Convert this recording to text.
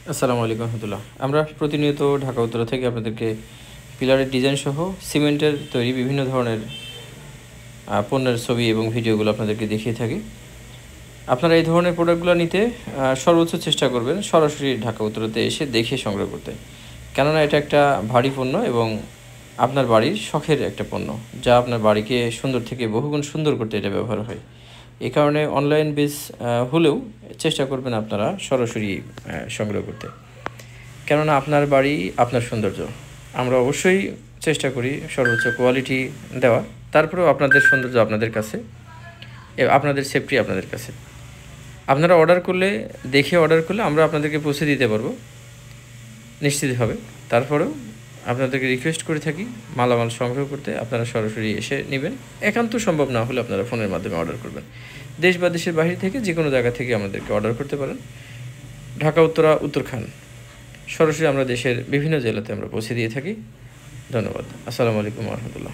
আসসালামু আলাইকুম রহমতুল্লাহ। আমরা প্রতিনিয়ত ঢাকা উত্তরা থেকে আপনাদেরকে পিলারের ডিজাইন সহ সিমেন্টের তৈরি বিভিন্ন ধরনের পণ্যের ছবি এবং ভিডিওগুলো আপনাদেরকে দেখিয়ে থাকি। আপনারা এই ধরনের প্রোডাক্টগুলো নিতে সর্বোচ্চ চেষ্টা করবেন সরাসরি ঢাকা উত্তরাতে এসে দেখে সংগ্রহ করতে, কেননা এটা একটা ভারী পণ্য এবং আপনার বাড়ির শখের একটা পণ্য, যা আপনার বাড়িকে সুন্দর থেকে বহুগুণ সুন্দর করতে এটা ব্যবহার হয়। এই কারণে অনলাইন বেস হলেও চেষ্টা করবেন আপনারা সরাসরি সংগ্রহ করতে, কেননা আপনার বাড়ি আপনার সৌন্দর্য। আমরা অবশ্যই চেষ্টা করি সর্বোচ্চ কোয়ালিটি দেওয়া, তারপরেও আপনাদের সৌন্দর্য আপনাদের কাছে, আপনাদের সেফটি আপনাদের কাছে। আপনারা অর্ডার করলে আমরা আপনাদেরকে পৌঁছে দিতে পারবো নিশ্চিতভাবে। তারপরেও আপনাদেরকে রিকোয়েস্ট করে থাকি মালামাল সংগ্রহ করতে, আপনারা সরাসরি এসে নেবেন। একান্ত সম্ভব না হলে আপনারা ফোনের মাধ্যমে অর্ডার করবেন। দেশ বা দেশের বাইরে থেকে যে কোনো জায়গা থেকে আমাদেরকে অর্ডার করতে পারেন। ঢাকা উত্তরা, উত্তরখান, সরাসরি আমরা দেশের বিভিন্ন জেলাতে আমরা পৌঁছে দিয়ে থাকি। ধন্যবাদ। আসসালামু আলাইকুম রহমতুল্লাহ।